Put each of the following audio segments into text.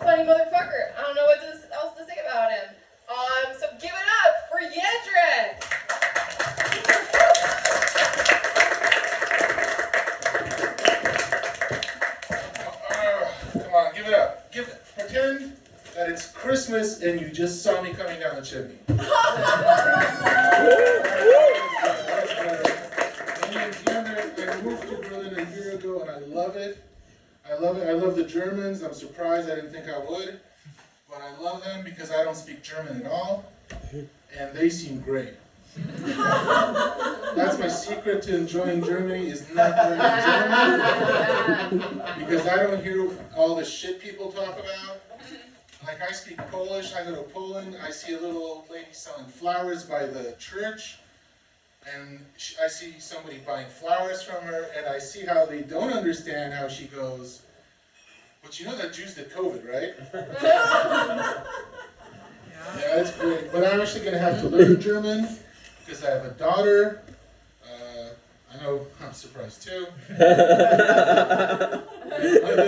funny motherfucker. I don't know what else to say about him. So give it up for Yendrik. Come on, give it up. Pretend that it's Christmas and you just saw me coming down the chimney. I moved to Berlin a year ago and I love it. I love it. I love the Germans. I'm surprised I didn't think I would. But I love them because I don't speak German at all. And they seem great. That's my secret to enjoying Germany, is not learning German. Because I don't hear all the shit people talk about. Like, I speak Polish, I go to Poland, I see a little old lady selling flowers by the church. And I see somebody buying flowers from her, and I see how they don't understand how she goes, but you know that Jews did COVID, right? Yeah, it's great. But I'm actually going to have to learn German, because I have a daughter. I know, I'm surprised too. And a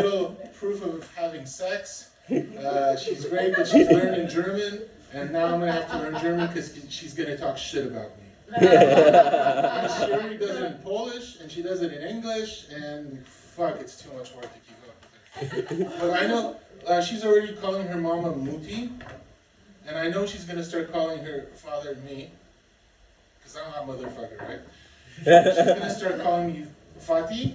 little proof of having sex. She's great, but she's learning German, and now I'm going to have to learn German because she's going to talk shit about me. And she already does it in Polish, and she does it in English, and fuck, it's too much work to keep up with her. But I know she's already calling her mama Muti, and I know she's going to start calling her father me, because I'm a motherfucker, right? She's going to start calling me Fati,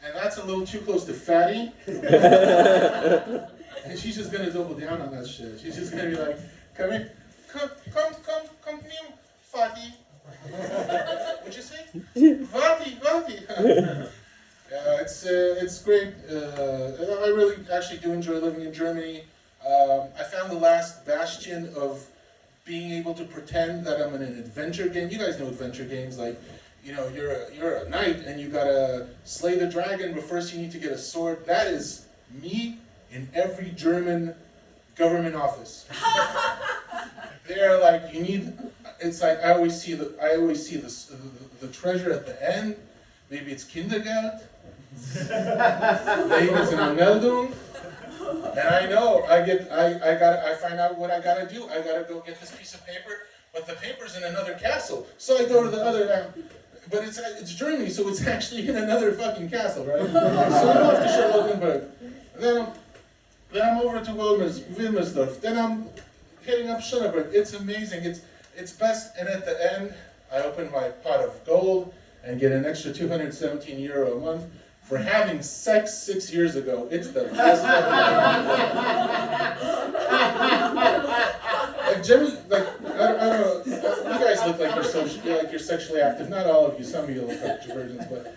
and that's a little too close to fatty. And she's just going to double down on that shit. She's just going to be like, come here, come here, Fati. What'd you say? Vati. Yeah, it's great. I really actually do enjoy living in Germany. I found the last bastion of being able to pretend that I'm in an adventure game. You guys know adventure games, like, you know, you're a knight and you gotta slay the dragon, but first you need to get a sword. That is me in every German government office. They're like, you need. It's like I always see the treasure at the end. Maybe it's Kindergeld. Maybe it's an Anmeldung. And I know I find out what I gotta do. I gotta go get this piece of paper, but the paper's in another castle. So I go to the other. But it's Germany, so it's actually in another fucking castle, right? So I'm off to Charlottenburg. Then I'm over to Wilmersdorf. Then I'm heading up Schöneberg. It's amazing. It's best. And at the end, I open my pot of gold and get an extra €217 a month for having sex 6 years ago. It's the best Like, Jimmy, like, I don't know, you guys look like you're sexually active. Not all of you, some of you look like virgins, but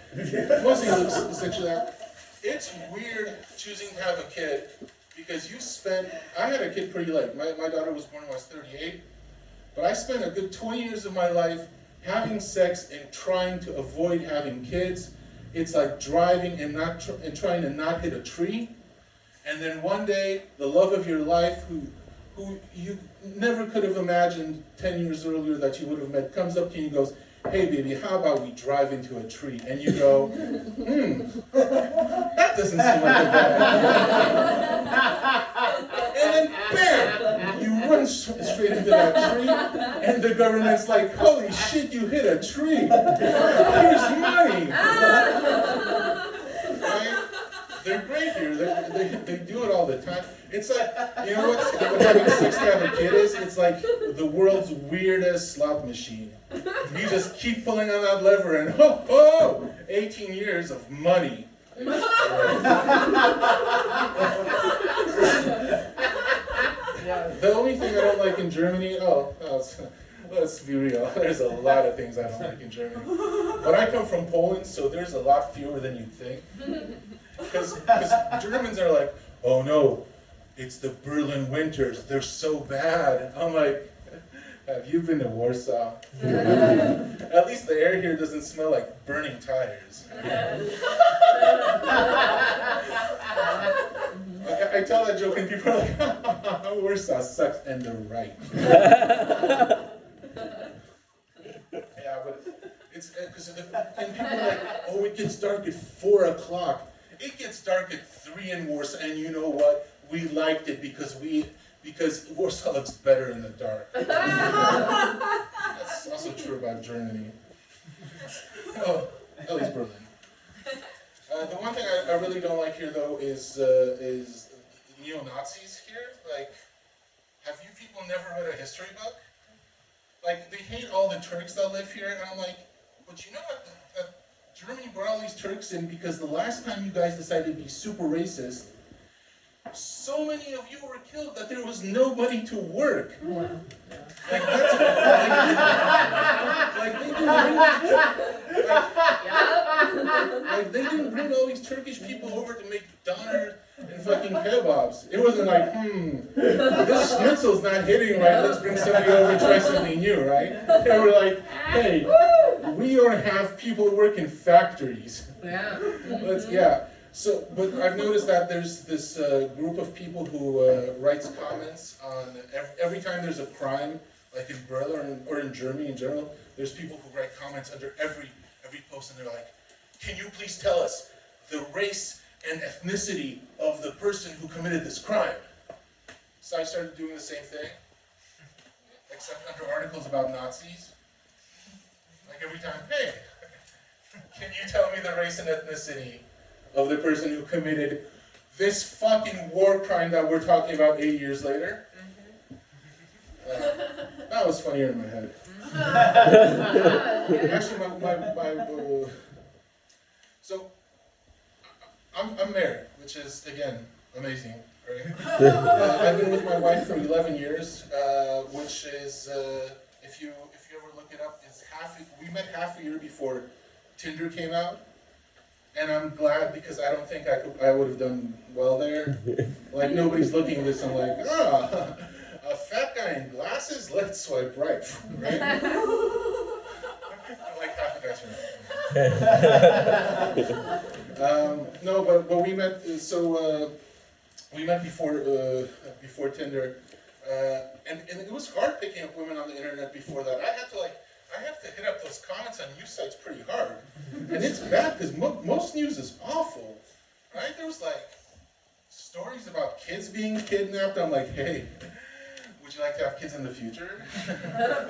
most of you look sexually active. It's weird choosing to have a kid because I had a kid pretty late. My daughter was born when I was 38, but I spent a good 20 years of my life having sex and trying to avoid having kids. It's like driving and trying to not hit a tree. And then one day, the love of your life, who you never could have imagined 10 years earlier that you would have met, comes up to you and goes, "Hey baby, how about we drive into a tree?" And you go, that doesn't seem like a bad idea. And then bam, you run straight into that tree, and the government's like, "Holy shit, you hit a tree. Here's money." Right? They're great here. They do it all the time. It's like, you know what having sex to have a kid is? It's like the world's weirdest slot machine. You just keep pulling on that lever and 18 years of money. The only thing I don't like in Germany, let's be real, there's a lot of things I don't like in Germany. But I come from Poland, so there's a lot fewer than you'd think. Because Germans are like, "Oh no, it's the Berlin winters, they're so bad." I'm like, have you been to Warsaw? At least the air here doesn't smell like burning tires. I tell that joke and people are like, "Warsaw sucks," and they're right. Yeah, but it's because and people are like, "Oh, it gets dark at 4 o'clock." It gets dark at 3 in Warsaw, and you know what? we liked it because Warsaw looks better in the dark. That's also true about Germany. Oh, at least Berlin. The one thing I really don't like here, though, is neo-Nazis here. Like, have you people never read a history book? Like, they hate all the Turks that live here, and I'm like, but you know what? Germany brought all these Turks in because the last time you guys decided to be super racist, so many of you were killed that there was nobody to work. Like, that's like they didn't bring all these Turkish people over to make doner and fucking kebabs. It wasn't like, this schnitzel's not hitting right, let's bring somebody over and try something new, right? They were like, hey, we don't have people who work in factories. Yeah. So, but I've noticed that there's this group of people who writes comments on every time there's a crime, like in Berlin or in Germany in general. There's people who write comments under every post, and they're like, "Can you please tell us the race and ethnicity of the person who committed this crime?" So I started doing the same thing, except under articles about Nazis. Like every time, hey, can you tell me the race and ethnicity of the person who committed this fucking war crime that we're talking about 8 years later? That was funnier in my head. Actually, so I'm married, which is again amazing. Right? I've been with my wife for 11 years, which is if you ever look it up, we met half a year before Tinder came out. And I'm glad because I don't think I would have done well there. Like nobody's looking at this and like, a fat guy in glasses, let's swipe right, right? I like half the guys. No, but we met. We met before Tinder, and it was hard picking up women on the internet before that. I have to hit up those comments on news sites pretty hard. And it's bad because most news is awful, right? There was like stories about kids being kidnapped. I'm like, hey, would you like to have kids in the future?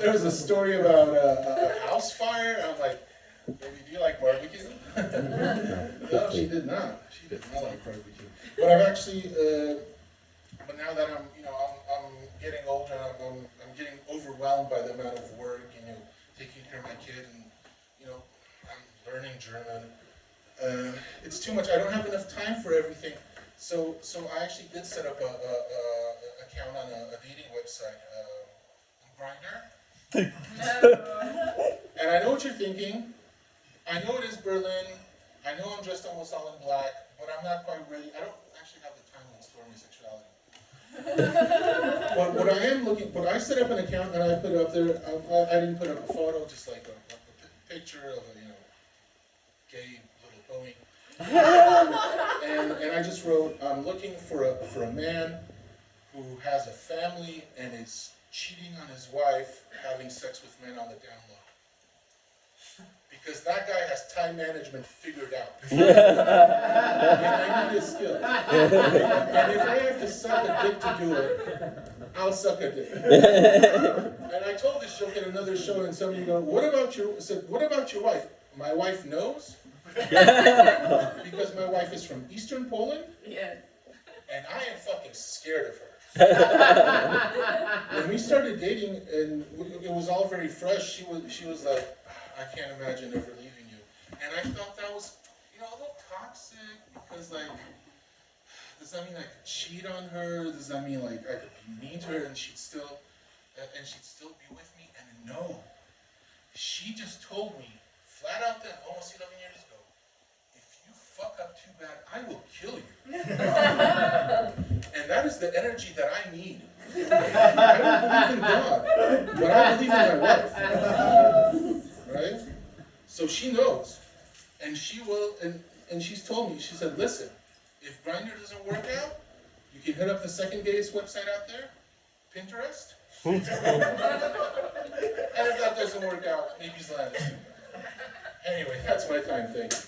There was a story about a house fire. I'm like, baby, do you like barbecue? No, she did not. She did not like barbecue. But I've actually, but now that I'm getting older, I'm getting overwhelmed by the amount of work, taking care of my kid, and I'm learning German. It's too much. I don't have enough time for everything. So I actually did set up a account on a dating website, Grindr. And I know what you're thinking. I know it is Berlin. I know I'm dressed almost all in black, but I'm not quite ready. I don't actually have the time to explore my sexuality. But I set up an account and I put it up there. I didn't put up a photo, just like a picture of a gay little pony. And I just wrote, I'm looking for a man who has a family and is cheating on his wife, having sex with men on the down low. Because that guy has time management figured out. And I need his skill. And if I have to suck a dick to do it, I'll suck a dick. And I told this joke in another show, and somebody go, what about your wife? My wife knows? Because my wife is from Eastern Poland? Yes. And I am fucking scared of her. When we started dating, and it was all very fresh, she was like, I can't imagine ever leaving you. And I thought that was, a little toxic, because does that mean I could cheat on her? Does that mean I could be mean to her and she'd still be with me? And no, she just told me flat out then, almost 11 years ago, if you fuck up too bad, I will kill you. And that is the energy that I need. I don't believe in God, but I believe in my wife. Right? So she knows. And she will, and she's told me, she said, listen, if Grindr doesn't work out, you can hit up the second gayest website out there, Pinterest. And if that doesn't work out, maybe Zlandis. Anyway, that's my time. Thank you.